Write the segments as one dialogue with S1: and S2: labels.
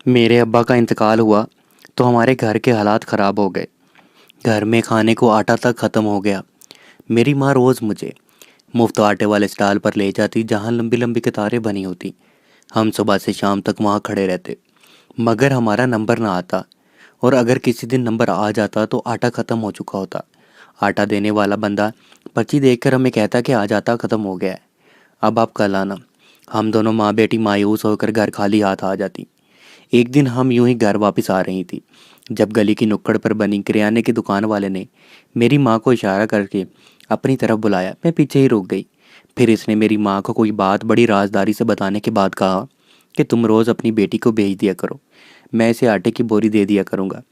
S1: मेरे अब्बा का इंतकाल हुआ तो हमारे घर के हालात ख़राब हो गए। घर में खाने को आटा तक ख़त्म हो गया। मेरी माँ रोज़ मुझे मुफ्त आटे वाले स्टॉल पर ले जाती जहाँ लंबी लंबी कतारें बनी होती। हम सुबह से शाम तक वहाँ खड़े रहते, मगर हमारा नंबर ना आता। और अगर किसी दिन नंबर आ जाता तो आटा ख़त्म हो चुका होता। आटा देने वाला बंदा पर्ची देखकर हमें कहता कि आज आटा ख़त्म हो गया है, अब आप कल आना। हम दोनों माँ बेटी मायूस होकर घर खाली हाथ आ जाती। एक दिन हम यूं ही घर वापस आ रही थी जब गली की नुक्कड़ पर बनी किराने की दुकान वाले ने मेरी माँ को इशारा करके अपनी तरफ बुलाया। मैं पीछे ही रुक गई। फिर इसने मेरी माँ को कोई बात बड़ी राजदारी से बताने के बाद कहा कि तुम रोज़ अपनी बेटी को भेज दिया करो, मैं इसे आटे की बोरी दे दिया करूँगा।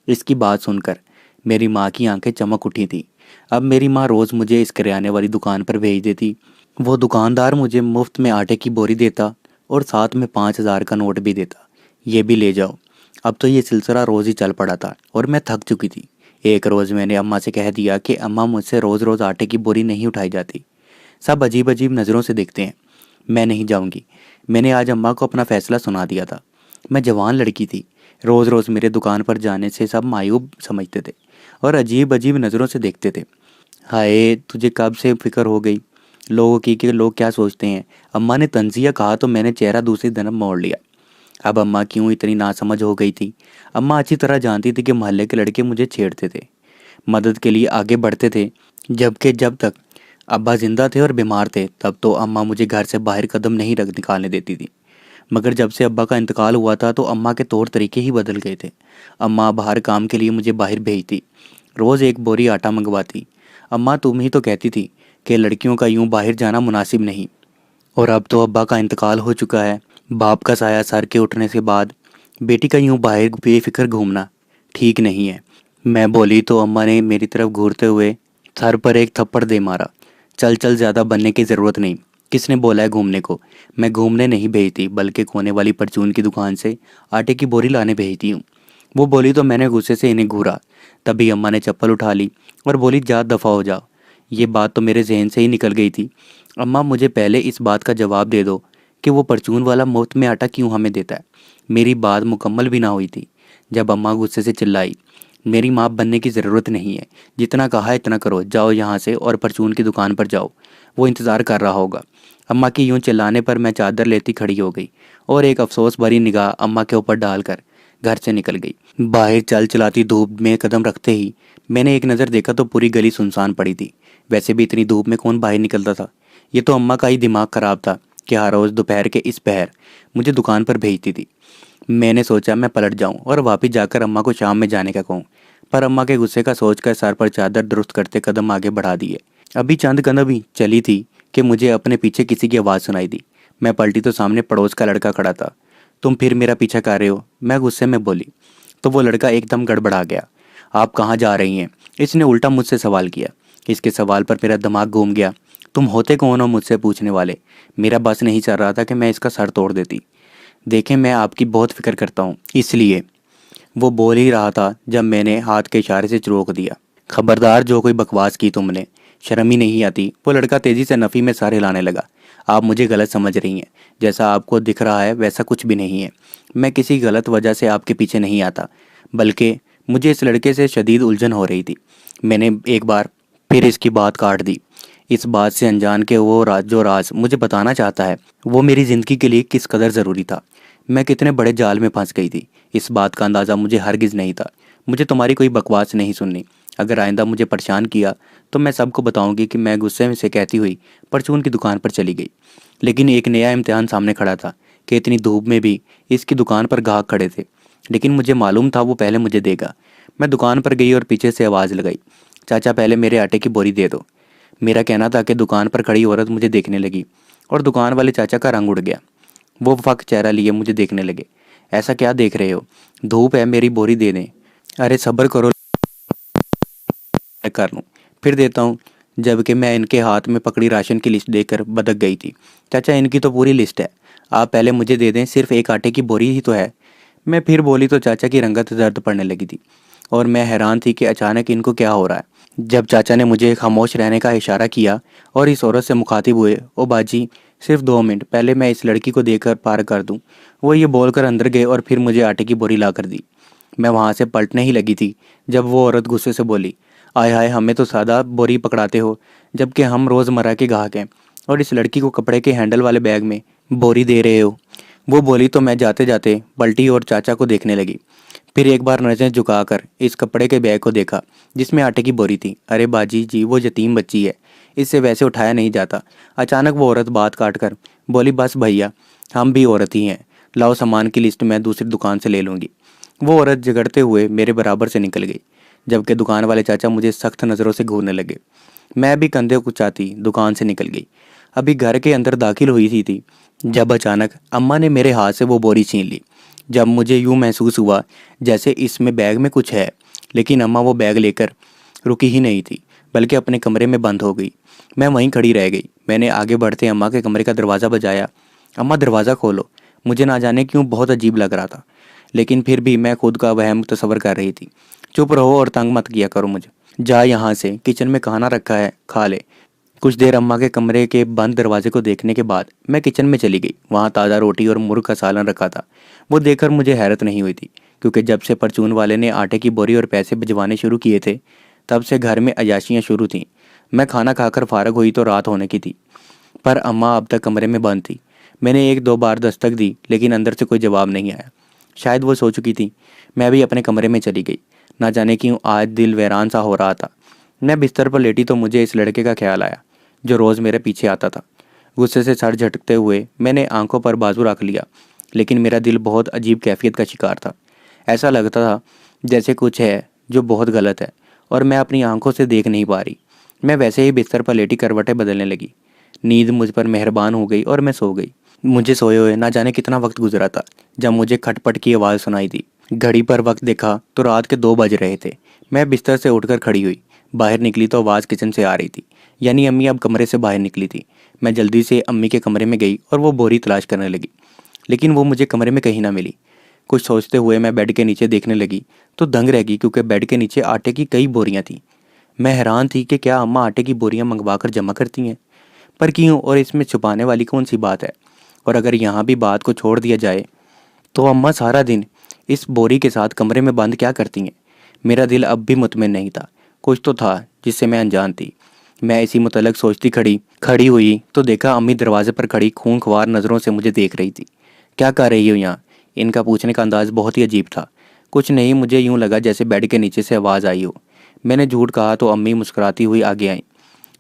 S1: इसकी बात सुनकर मेरी माँ की आंखें चमक उठी थी। अब मेरी माँ रोज़ मुझे इस किराने वाली दुकान पर भेज देती। वो दुकानदार मुझे मुफ्त में आटे की बोरी देता और साथ में 5,000 का नोट भी देता, ये भी ले जाओ। अब तो ये सिलसिला रोज़ ही चल पड़ा था और मैं थक चुकी थी। एक रोज़ मैंने अम्मा से कह दिया कि अम्मा, मुझसे रोज़ रोज़ आटे की बोरी नहीं उठाई जाती, सब अजीब अजीब नज़रों से देखते हैं, मैं नहीं जाऊंगी। मैंने आज अम्मा को अपना फ़ैसला सुना दिया था। मैं जवान लड़की थी, रोज़ रोज़ मेरे दुकान पर जाने से सब मायूब समझते थे और अजीब अजीब नज़रों से देखते थे। हाय, तुझे कब से फ़िक्र हो गई लोगों की कि लोग क्या सोचते हैं। अम्मा ने तंज़िया कहा तो मैंने चेहरा दूसरी तरफ मोड़ लिया। अब अम्मा क्यों इतनी नासमझ हो गई थी। अम्मा अच्छी तरह जानती थी कि मोहल्ले के लड़के मुझे छेड़ते थे, मदद के लिए आगे बढ़ते थे, जबकि जब तक अब्बा जिंदा थे और बीमार थे तब तो अम्मा मुझे घर से बाहर कदम नहीं रख निकालने देती थी। मगर जब से अब्बा का इंतकाल हुआ था तो अम्मा के तौर तरीके ही बदल गए थे। अम्मा बाहर काम के लिए मुझे बाहर भेजती, रोज़ एक बोरी आटा मंगवाती। अम्मा तुम ही तो कहती थी कि लड़कियों का यूं बाहर जाना मुनासिब नहीं, और अब तो अब्बा का इंतकाल हो चुका है। बाप का साया सर के उठने के बाद बेटी का यूं बाहर बेफिक्र घूमना ठीक नहीं है। मैं बोली तो अम्मा ने मेरी तरफ घूरते हुए सर पर एक थप्पड़ दे मारा। चल चल, ज़्यादा बनने की ज़रूरत नहीं। किसने बोला है घूमने को? मैं घूमने नहीं भेजती, बल्कि कोने वाली परचून की दुकान से आटे की बोरी लाने भेजती हूँ। वो बोली तो मैंने गुस्से से इन्हें घूरा। तभी अम्मा ने चप्पल उठा ली और बोली, जा दफ़ा हो जाओ। ये बात तो मेरे जहन से ही निकल गई थी। अम्मा, मुझे पहले इस बात का जवाब दे दो कि वो परचून वाला मुफ्त में आटा क्यों हमें देता है। मेरी बात मुकम्मल भी ना हुई थी जब अम्मा गुस्से से चिल्लाई, मेरी माँ बनने की ज़रूरत नहीं है, जितना कहा इतना करो, जाओ यहाँ से और परचून की दुकान पर जाओ, वो इंतज़ार कर रहा होगा। अम्मा की यूं चिल्लाने पर मैं चादर लेती खड़ी हो गई और एक अफसोस भरी निगाह अम्मा के ऊपर डालकर घर से निकल गई। बाहर चल चलाती धूप में कदम रखते ही मैंने एक नज़र देखा तो पूरी गली सुनसान पड़ी थी। वैसे भी इतनी धूप में कौन बाहर निकलता था। ये तो अम्मा का ही दिमाग ख़राब था कि हर रोज़ दोपहर के इस पहर मुझे दुकान पर भेजती थी। मैंने सोचा मैं पलट जाऊं और वापस जाकर अम्मा को शाम में जाने का कहूं, पर अम्मा के गुस्से का सोचकर सर पर चादर दुरुस्त करते कदम आगे बढ़ा दिए। अभी चंद कदम ही चली थी कि मुझे अपने पीछे किसी की आवाज़ सुनाई दी। मैं पलटी तो सामने पड़ोस का लड़का खड़ा था। तुम फिर मेरा पीछा कर रहे हो? मैं गुस्से में बोली। तो वो लड़का एकदम गड़बड़ा गया। आप कहाँ जा रही हैं? इसने उल्टा मुझसे सवाल किया। इसके सवाल पर मेरा दिमाग घूम गया। तुम होते कौन हो मुझसे पूछने वाले? मेरा बस नहीं चल रहा था कि मैं इसका सर तोड़ देती। देखें, मैं आपकी बहुत फिक्र करता हूँ, इसलिए। वो बोल ही रहा था जब मैंने हाथ के इशारे से रोक दिया। खबरदार, जो कोई बकवास की तुमने, शर्म ही नहीं आती। वो लड़का तेजी से नफ़ी में सर हिलाने लगा। आप मुझे गलत समझ रही हैं, जैसा आपको दिख रहा है वैसा कुछ भी नहीं है। मैं किसी गलत वजह से आपके पीछे नहीं आता, बल्कि मुझे इस लड़के से शदीद उलझन हो रही थी। मैंने एक बार फिर इसकी बात काट दी, इस बात से अनजान के वो राज मुझे बताना चाहता है वो मेरी ज़िंदगी के लिए किस कदर ज़रूरी था। मैं कितने बड़े जाल में फंस गई थी, इस बात का अंदाज़ा मुझे हरगिज़ नहीं था। मुझे तुम्हारी कोई बकवास नहीं सुननी। अगर आइंदा मुझे परेशान किया तो मैं सबको बताऊंगी कि मैं गुस्से में से कहती हुई परचून की दुकान पर चली गई। लेकिन एक नया इम्तिहान सामने खड़ा था कि इतनी धूप में भी इसकी दुकान पर ग्राहक खड़े थे। लेकिन मुझे मालूम था वो पहले मुझे देगा। मैं दुकान पर गई और पीछे से आवाज़ लगाई, चाचा पहले मेरे आटे की बोरी दे दो। मेरा कहना था कि दुकान पर खड़ी औरत मुझे देखने लगी और दुकान वाले चाचा का रंग उड़ गया। वो फक चेहरा लिए मुझे देखने लगे। ऐसा क्या देख रहे हो? धूप है, मेरी बोरी दे दें। अरे सब्र करो, मैं कर लूँ, फिर देता हूँ। जबकि मैं इनके हाथ में पकड़ी राशन की लिस्ट देकर बदक गई थी। चाचा, इनकी तो पूरी लिस्ट है, आप पहले मुझे दे दें, सिर्फ एक आटे की बोरी ही तो है। मैं फिर बोली तो चाचा की रंगत दर्द पड़ने लगी थी और मैं हैरान थी कि अचानक इनको क्या हो रहा है। जब चाचा ने मुझे खामोश रहने का इशारा किया और इस औरत से मुखातिब हुए, ओ बाजी, सिर्फ 2 मिनट पहले मैं इस लड़की को देखकर पार कर दूं। वो ये बोलकर अंदर गए और फिर मुझे आटे की बोरी ला कर दी। मैं वहाँ से पलटने ही लगी थी जब वो औरत गुस्से से बोली, आय हाय, हमें तो सादा बोरी पकड़ाते हो, जबकि हम रोज़मर्रा के ग्राहक हैं, और इस लड़की को कपड़े के हैंडल वाले बैग में बोरी दे रहे हो। वो बोली तो मैं जाते जाते पलटी और चाचा को देखने लगी। फिर एक बार नज़रें झुकाकर इस कपड़े के बैग को देखा जिसमें आटे की बोरी थी। अरे बाजी जी, वो यतीम बच्ची है, इससे वैसे उठाया नहीं जाता। अचानक वो औरत बात काट कर बोली, बस भैया, हम भी औरत ही हैं, लाओ सामान की लिस्ट मैं दूसरी दुकान से ले लूँगी। वो औरत झगड़ते हुए मेरे बराबर से निकल गई, जबकि दुकान वाले चाचा मुझे सख्त नज़रों से घूरने लगे। मैं भी कंधे कुचाती दुकान से निकल गई। अभी घर के अंदर दाखिल हुई थी जब अचानक अम्मा ने मेरे हाथ से वो बोरी छीन ली। जब मुझे यूँ महसूस हुआ जैसे इसमें बैग में कुछ है, लेकिन अम्मा वो बैग लेकर रुकी ही नहीं थी, बल्कि अपने कमरे में बंद हो गई। मैं वहीं खड़ी रह गई। मैंने आगे बढ़ते अम्मा के कमरे का दरवाज़ा बजाया, अम्मा दरवाज़ा खोलो। मुझे ना जाने क्यों बहुत अजीब लग रहा था, लेकिन फिर भी मैं खुद का वहम तस्वर कर रही थी। चुप रहो और तंग मत किया करो मुझे। जा यहाँ से, किचन में खाना रखा है, खा ले। कुछ देर अम्मा के कमरे के बंद दरवाजे को देखने के बाद मैं किचन में चली गई। वहाँ ताज़ा रोटी और मुर्ग का सालन रखा था। वो देखकर मुझे हैरत नहीं हुई थी, क्योंकि जब से परचून वाले ने आटे की बोरी और पैसे भिजवाने शुरू किए थे, तब से घर में अयाशियाँ शुरू थीं। मैं खाना खाकर फारग हुई तो रात होने की थी, पर अम्मा अब तक कमरे में बंद थी। मैंने 1-2 बार दस्तक दी, लेकिन अंदर से कोई जवाब नहीं आया। शायद वो सो चुकी थी। मैं भी अपने कमरे में चली गई। ना जाने क्यों आज दिल वीरान सा हो रहा था। मैं बिस्तर पर लेटी तो मुझे इस लड़के का ख्याल आया जो रोज़ मेरे पीछे आता था। गुस्से से सर झटकते हुए मैंने आंखों पर बाजू रख लिया, लेकिन मेरा दिल बहुत अजीब कैफियत का शिकार था। ऐसा लगता था जैसे कुछ है जो बहुत गलत है और मैं अपनी आंखों से देख नहीं पा रही। मैं वैसे ही बिस्तर पर लेटी करवटें बदलने लगी। नींद मुझ पर मेहरबान हो गई और मैं सो गई। मुझे सोए हुए ना जाने कितना वक्त गुजरा था जब मुझे खटपट की आवाज़ सुनाई दी। घड़ी पर वक्त देखा तो रात के 2 बज रहे थे। मैं बिस्तर से उठकर खड़ी हुई। बाहर निकली तो आवाज़ किचन से आ रही थी, यानी अम्मी अब कमरे से बाहर निकली थी। मैं जल्दी से अम्मी के कमरे में गई और वो बोरी तलाश करने लगी, लेकिन वो मुझे कमरे में कहीं ना मिली। कुछ सोचते हुए मैं बेड के नीचे देखने लगी तो दंग रह गई, क्योंकि बेड के नीचे आटे की कई बोरियां थीं। मैं हैरान थी कि क्या अम्मा आटे की बोरियां मंगवा कर जमा करती हैं, पर क्यों, और इसमें छुपाने वाली कौन सी बात है। और अगर यहाँ भी बात को छोड़ दिया जाए तो अम्मा सारा दिन इस बोरी के साथ कमरे में बंद क्या करती हैं। मेरा दिल अब भी मुतमिन नहीं था। कुछ तो था जिससे मैं अनजान थी। मैं इसी मुतल्लक सोचती खड़ी खड़ी हुई तो देखा अम्मी दरवाजे पर खड़ी खूंखार नज़रों से मुझे देख रही थी। क्या कर रही हो यहाँ? इनका पूछने का अंदाज़ बहुत ही अजीब था। कुछ नहीं, मुझे यूँ लगा जैसे बेड के नीचे से आवाज़ आई हो। मैंने झूठ कहा तो अम्मी मुस्कुराती हुई आगे आई।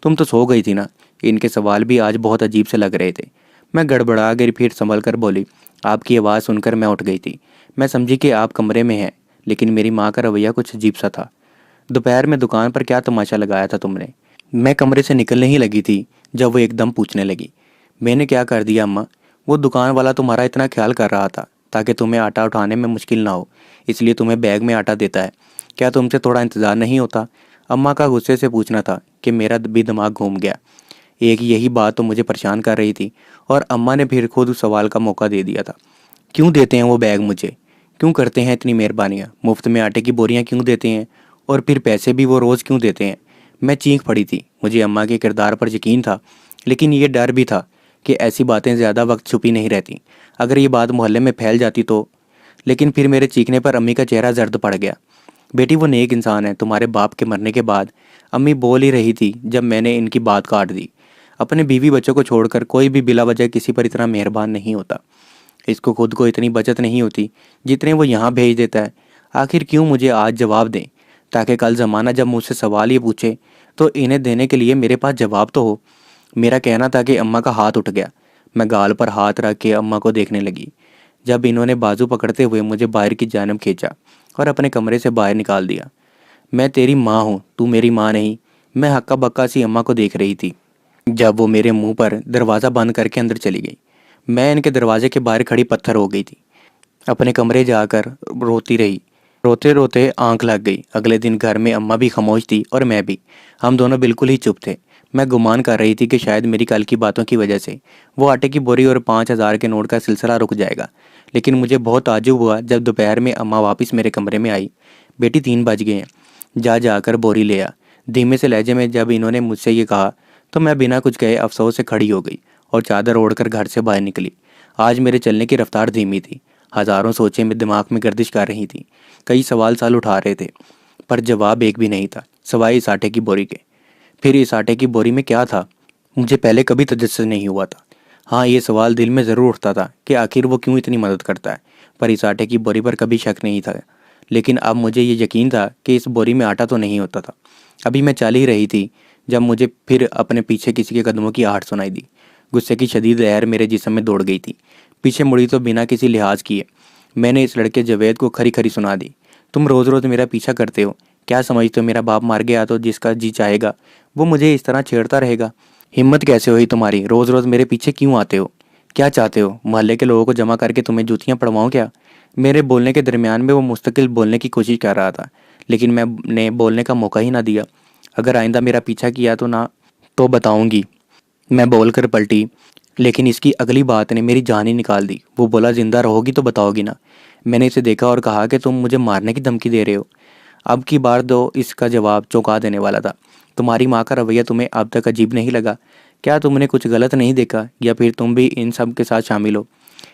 S1: तुम तो सो गई थी ना? इनके सवाल भी आज बहुत अजीब से लग रहे थे। मैं गड़बड़ा गई, फिर संभल कर बोली, आपकी आवाज़ सुनकर मैं उठ गई थी। मैं समझी कि आप कमरे में हैं, लेकिन मेरी माँ का रवैया कुछ अजीब सा था। दोपहर में दुकान पर क्या तमाशा लगाया था तुमने? मैं कमरे से निकलने ही लगी थी जब वो एकदम पूछने लगी, मैंने क्या कर दिया अम्मा? वो दुकान वाला तुम्हारा इतना ख्याल कर रहा था ताकि तुम्हें आटा उठाने में मुश्किल ना हो, इसलिए तुम्हें बैग में आटा देता है। क्या तुमसे थोड़ा इंतज़ार नहीं होता? अम्मा का गुस्से से पूछना था कि मेरा भी दिमाग घूम गया। एक यही बात तो मुझे परेशान कर रही थी, और अम्मा ने फिर खुद सवाल का मौका दे दिया था। क्यों देते हैं वो बैग मुझे? क्यों करते हैं इतनी मेहरबानियाँ? मुफ्त में आटे की बोरियाँ क्यों देते हैं? और फिर पैसे भी वो रोज़ क्यों देते हैं? मैं चीख पड़ी थी। मुझे अम्मा के किरदार पर यकीन था, लेकिन ये डर भी था कि ऐसी बातें ज़्यादा वक्त छुपी नहीं रहती। अगर ये बात मोहल्ले में फैल जाती तो। लेकिन फिर मेरे चीखने पर अम्मी का चेहरा जर्द पड़ गया। बेटी, वो नेक इंसान है। तुम्हारे बाप के मरने के बाद अम्मी बोल ही रही थी जब मैंने इनकी बात काट दी। अपने बीवी बच्चों को छोड़कर कोई भी बिला वजह किसी पर इतना मेहरबान नहीं होता। इसको खुद को इतनी बचत नहीं होती जितने वो यहाँ भेज देता है। आखिर क्यों मुझे आज जवाब दें, ताकि कल ज़माना जब मुझसे सवाल ये पूछे तो इन्हें देने के लिए मेरे पास जवाब तो हो। मेरा कहना था कि अम्मा का हाथ उठ गया। मैं गाल पर हाथ रख के अम्मा को देखने लगी, जब इन्होंने बाजू पकड़ते हुए मुझे बाहर की जानब खींचा और अपने कमरे से बाहर निकाल दिया। मैं तेरी माँ हूँ, तू मेरी माँ नहीं। मैं हक्का बक्का सी अम्मा को देख रही थी जब वो मेरे मुंह पर दरवाज़ा बंद करके अंदर चली गई। मैं इनके दरवाजे के बाहर खड़ी पत्थर हो गई थी। अपने कमरे जाकर रोती रही। रोते रोते आंख लग गई। अगले दिन घर में अम्मा भी खामोश थी और मैं भी। हम दोनों बिल्कुल ही चुप थे। मैं गुमान कर रही थी कि शायद मेरी कल की बातों की वजह से वो आटे की बोरी और 5,000 के नोट का सिलसिला रुक जाएगा। लेकिन मुझे बहुत ताज्जुब हुआ जब दोपहर में अम्मा वापस मेरे कमरे में आई। बेटी, 3 बज गए हैं, जा जाकर बोरी ले आ। धीमे से लहजे में जब इन्होंने मुझसे ये कहा तो मैं बिना कुछ कहे अफसोस से खड़ी हो गई और चादर ओढ़कर घर से बाहर निकली। आज मेरे चलने की रफ्तार धीमी थी। हजारों सोचें मेरे दिमाग में गर्दिश कर रही थी। कई सवाल साल उठा रहे थे, पर जवाब एक भी नहीं था, सिवाय इस आटे की बोरी के। फिर इस आटे की बोरी में क्या था? मुझे पहले कभी तजस्सुस नहीं हुआ था। हाँ, ये सवाल दिल में ज़रूर उठता था कि आखिर वो क्यों इतनी मदद करता है, पर इस आटे की बोरी पर कभी शक नहीं था। लेकिन अब मुझे ये यकीन था कि इस बोरी में आटा तो नहीं होता था। अभी मैं चल ही रही थी जब मुझे फिर अपने पीछे किसी के कदमों की आहट सुनाई दी। गुस्से की शदीद लहर मेरे जिस्म में दौड़ गई थी। पीछे मुड़ी तो बिना किसी लिहाज किए मैंने इस लड़के जवेद को खरी खरी सुना दी। तुम रोज़ रोज़ मेरा पीछा करते हो, क्या समझते हो मेरा बाप मर गया तो जिसका जी चाहेगा वो मुझे इस तरह छेड़ता रहेगा? हिम्मत कैसे हुई तुम्हारी? रोज़ रोज़ मेरे पीछे क्यों आते हो? क्या चाहते हो? मोहल्ले के लोगों को जमा करके तुम्हें जूतियाँ पड़वाऊँ क्या? मेरे बोलने के दरमियान में वो मुस्तकिल बोलने की कोशिश कर रहा था, लेकिन मैंने बोलने का मौका ही ना दिया। अगर आइंदा मेरा पीछा किया तो ना तो बताऊंगी, मैं बोलकर पलटी। लेकिन इसकी अगली बात ने मेरी जान ही निकाल दी। वो बोला, जिंदा रहोगी तो बताओगी ना? मैंने इसे देखा और कहा कि तुम मुझे मारने की धमकी दे रहे हो। अब की बार दो इसका जवाब चौंका देने वाला था। तुम्हारी माँ का रवैया तुम्हें अब तक अजीब नहीं लगा? क्या तुमने कुछ गलत नहीं देखा, या फिर तुम भी इन सब के साथ शामिल हो?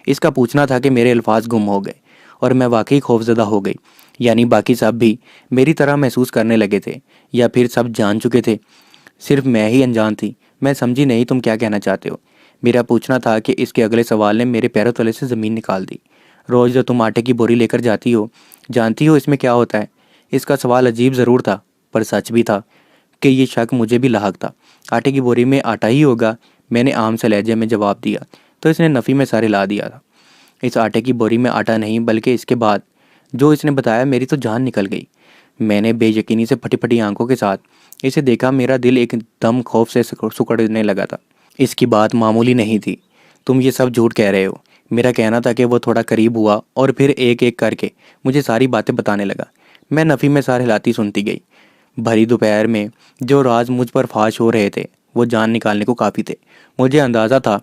S1: इसका पूछना था कि मेरे अल्फाज गुम हो गए और मैं वाकई खौफजदा हो गई। यानी बाकी सब भी मेरी तरह महसूस करने लगे थे, या फिर सब जान चुके थे, सिर्फ मैं ही अनजान थी। मैं समझी नहीं तुम क्या कहना चाहते हो। मेरा पूछना था कि इसके अगले सवाल ने मेरे पैरों तले से ज़मीन निकाल दी। रोज़ जो तुम आटे की बोरी लेकर जाती हो, जानती हो इसमें क्या होता है? इसका सवाल अजीब ज़रूर था, पर सच भी था कि ये शक मुझे भी लाहक था। आटे की बोरी में आटा ही होगा, मैंने आम से लहजे में जवाब दिया, तो इसने नफ़ी में सारे ला दिया था। इस आटे की बोरी में आटा नहीं, बल्कि इसके बाद जो इसने बताया मेरी तो जान निकल गई। मैंने बेयकीनी से फटी फटी आंखों के साथ इसे देखा। मेरा दिल एकदम खौफ से सिकुड़ने लगा था। इसकी बात मामूली नहीं थी। तुम ये सब झूठ कह रहे हो। मेरा कहना था कि वो थोड़ा करीब हुआ और फिर एक एक करके मुझे सारी बातें बताने लगा। मैं नफ़ी में सार हिलाती सुनती गई। भरी दोपहर में जो राज मुझ पर फाश हो रहे थे वो जान निकालने को काफ़ी थे। मुझे अंदाज़ा था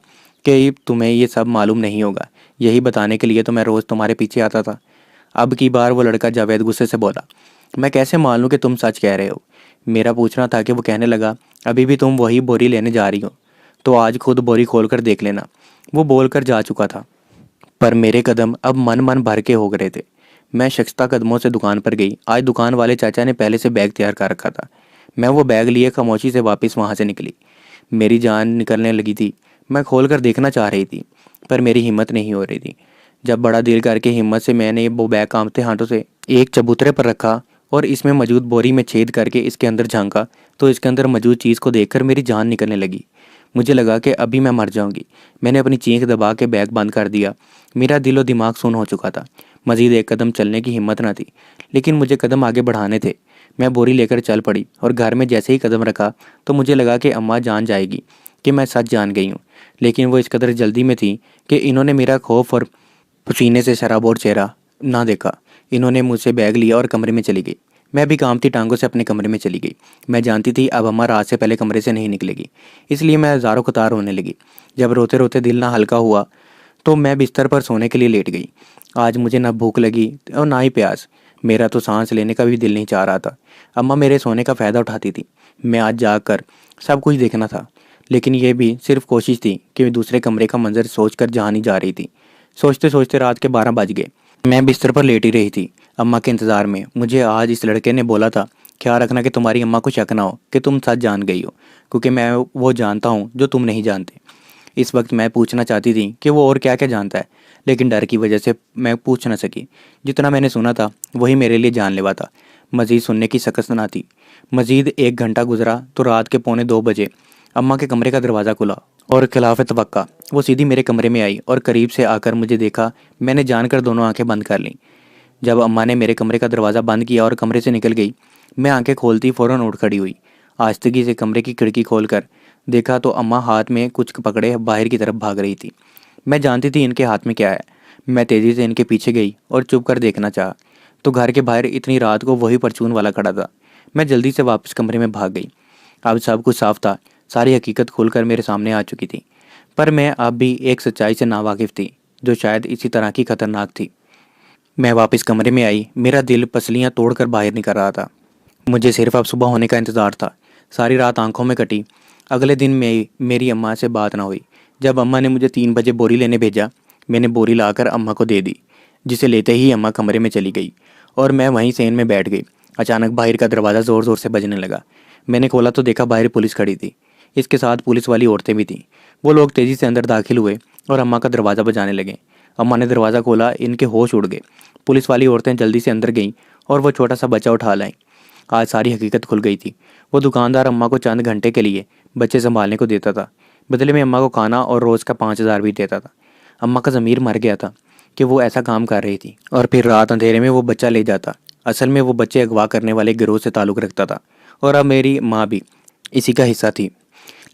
S1: कि तुम्हें ये सब मालूम नहीं होगा। यही बताने के लिए तो मैं रोज़ तुम्हारे पीछे आता था। अब की बार वो लड़का जावेद गुस्से से बोला, मैं कैसे मान लूँ कि तुम सच कह रहे हो? मेरा पूछना था कि वो कहने लगा, अभी भी तुम वही बोरी लेने जा रही हो? तो आज खुद बोरी खोल कर देख लेना। वो बोलकर जा चुका था, पर मेरे कदम अब मन मन भर के हो गए थे। मैं शख्सता कदमों से दुकान पर गई। आज दुकान वाले चाचा ने पहले से बैग तैयार कर रखा था। मैं वो बैग लिए खामोशी से वापस वहाँ से निकली। मेरी जान निकलने लगी थी। मैं खोल कर देखना चाह रही थी, पर मेरी हिम्मत नहीं हो रही थी। जब बड़ा दिल करके हिम्मत से मैंने वो बैग कांपते हाथों से एक चबूतरे पर रखा और इसमें मौजूद बोरी में छेद करके इसके अंदर झांका, तो इसके अंदर मौजूद चीज़ को देखकर मेरी जान निकलने लगी। मुझे लगा कि अभी मैं मर जाऊंगी। मैंने अपनी चीख दबा के बैग बंद कर दिया। मेरा दिल और दिमाग सुन्न हो चुका था। मज़ीद एक कदम चलने की हिम्मत न थी, लेकिन मुझे कदम आगे बढ़ाने थे। मैं बोरी लेकर चल पड़ी और घर में जैसे ही कदम रखा तो मुझे लगा कि अम्मा जान जाएगी कि मैं सच जान गई हूँ। लेकिन वो इस कदर जल्दी में थी कि इन्होंने मेरा खौफ और पसीने से शराबोर चेहरा ना देखा। इन्होंने मुझसे बैग लिया और कमरे में चली गई। मैं भी कांपती टांगों से अपने कमरे में चली गई। मैं जानती थी अब अम्मा रात से पहले कमरे से नहीं निकलेगी, इसलिए मैं हज़ारों कतार रोने लगी। जब रोते रोते दिल ना हल्का हुआ तो मैं बिस्तर पर सोने के लिए लेट गई। आज मुझे ना भूख लगी और ना ही प्यास। मेरा तो सांस लेने का भी दिल नहीं चाह रहा था। अम्मा मेरे सोने का फ़ायदा उठाती थी। मैं आज जाकर सब कुछ देखना था, लेकिन यह भी सिर्फ कोशिश थी कि दूसरे कमरे का मंजर सोचकर जहाँ नहीं जा रही थी। सोचते सोचते रात के 12 बज गए। मैं बिस्तर पर लेटी रही थी अम्मा के इंतज़ार में। मुझे आज इस लड़के ने बोला था, ख्याल रखना कि तुम्हारी अम्मा को शक ना हो कि तुम सच जान गई हो, क्योंकि मैं वो जानता हूँ जो तुम नहीं जानते। इस वक्त मैं पूछना चाहती थी कि वो और क्या क्या जानता है, लेकिन डर की वजह से मैं पूछ न सकी। जितना मैंने सुना था वही मेरे लिए जानलेवा था। मज़ीद सुनने की सकत ना थी। मज़ीद 1 घंटा गुजरा तो रात के 1:45 अम्मा के कमरे का दरवाज़ा खुला और खिलाफ तवक्का वो सीधी मेरे कमरे में आई और करीब से आकर मुझे देखा। मैंने जानकर दोनों आंखें बंद कर लीं। जब अम्मा ने मेरे कमरे का दरवाज़ा बंद किया और कमरे से निकल गई, मैं आंखें खोलती फ़ौरन उठ खड़ी हुई। आहिस्तगी से कमरे की खिड़की खोलकर देखा तो अम्मा हाथ में कुछ पकड़े बाहर की तरफ भाग रही थी। मैं जानती थी इनके हाथ में क्या है। मैं तेज़ी से इनके पीछे गई और चुप कर देखना चाहा तो घर के बाहर इतनी रात को वही परचून वाला खड़ा था। मैं जल्दी से वापस कमरे में भाग गई। अब सब कुछ साफ था। सारी हकीकत खुलकर मेरे सामने आ चुकी थी, पर मैं अब भी एक सच्चाई से नावाकिफ़ थी जो शायद इसी तरह की खतरनाक थी। मैं वापस कमरे में आई। मेरा दिल पसलियाँ तोड़कर बाहर निकल रहा था। मुझे सिर्फ अब सुबह होने का इंतज़ार था। सारी रात आंखों में कटी। अगले दिन मेरी अम्मा से बात ना हुई। जब अम्मा ने मुझे 3 बजे बोरी लेने भेजा, मैंने बोरी लाकर अम्मा को दे दी, जिसे लेते ही अम्मा कमरे में चली गई और मैं वहीं सेन में बैठ गई। अचानक बाहर का दरवाज़ा ज़ोर ज़ोर से बजने लगा। मैंने खोला तो देखा बाहर पुलिस खड़ी थी। इसके साथ पुलिस वाली औरतें भी थीं। वो लोग तेज़ी से अंदर दाखिल हुए और अम्मा का दरवाज़ा बजाने लगे। अम्मा ने दरवाज़ा खोला, इनके होश उड़ गए। पुलिस वाली औरतें जल्दी से अंदर गईं और वो छोटा सा बच्चा उठा लाईं। आज सारी हकीकत खुल गई थी। वो दुकानदार अम्मा को चंद घंटे के लिए बच्चे संभालने को देता था। बदले में अम्मा को खाना और रोज़ का 5,000 भी देता था। अम्मा का ज़मीर मर गया था कि वो ऐसा काम कर रही थी और फिर रात अंधेरे में वो बच्चा ले जाता। असल में वो बच्चे अगवा करने वाले गिरोह से ताल्लुक़ रखता था और अब मेरी माँ भी इसी का हिस्सा थी।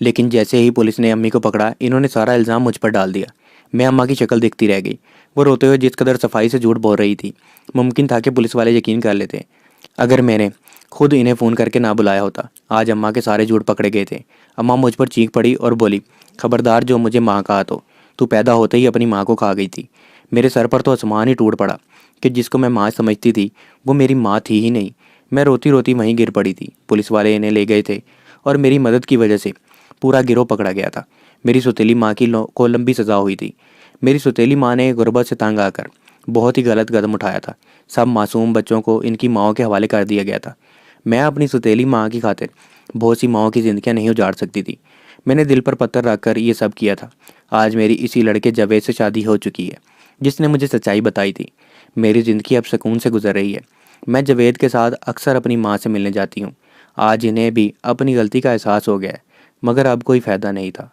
S1: लेकिन जैसे ही पुलिस ने अम्मी को पकड़ा, इन्होंने सारा इल्ज़ाम मुझ पर डाल दिया। मैं अम्मा की शक्ल देखती रह गई। वो रोते हुए जिस कदर सफाई से झूठ बोल रही थी, मुमकिन था कि पुलिस वाले यकीन कर लेते अगर मैंने खुद इन्हें फ़ोन करके ना बुलाया होता। आज अम्मा के सारे झूठ पकड़े गए थे। अम्मा मुझ पर चीख पड़ी और बोली, खबरदार जो मुझे माँ कहा तो तू पैदा होते ही अपनी माँ को खा गई थी। मेरे सर पर तो आसमान ही टूट पड़ा कि जिसको मैं माँ समझती थी वो मेरी माँ थी ही नहीं। मैं रोती रोती वहीं गिर पड़ी थी। पुलिस वाले इन्हें ले गए थे और मेरी मदद की वजह से पूरा गिरोह पकड़ा गया था। मेरी सौतेली माँ को लंबी सज़ा हुई थी। मेरी सौतेली माँ ने गुर्बत से तंग आकर बहुत ही गलत कदम उठाया था। सब मासूम बच्चों को इनकी माँओं के हवाले कर दिया गया था। मैं अपनी सौतेली माँ की खातिर बहुत सी माँओं की ज़िंदगियाँ नहीं उजाड़ सकती थी। मैंने दिल पर पत्थर रख कर ये सब किया था। आज मेरी इसी लड़के जावेद से शादी हो चुकी है, जिसने मुझे सच्चाई बताई थी। मेरी ज़िंदगी अब सुकून से गुजर रही है। मैं जावेद के साथ अक्सर अपनी माँ से मिलने जाती हूँ। आज इन्हें भी अपनी गलती का एहसास हो गया है, मगर अब कोई फ़ायदा नहीं था।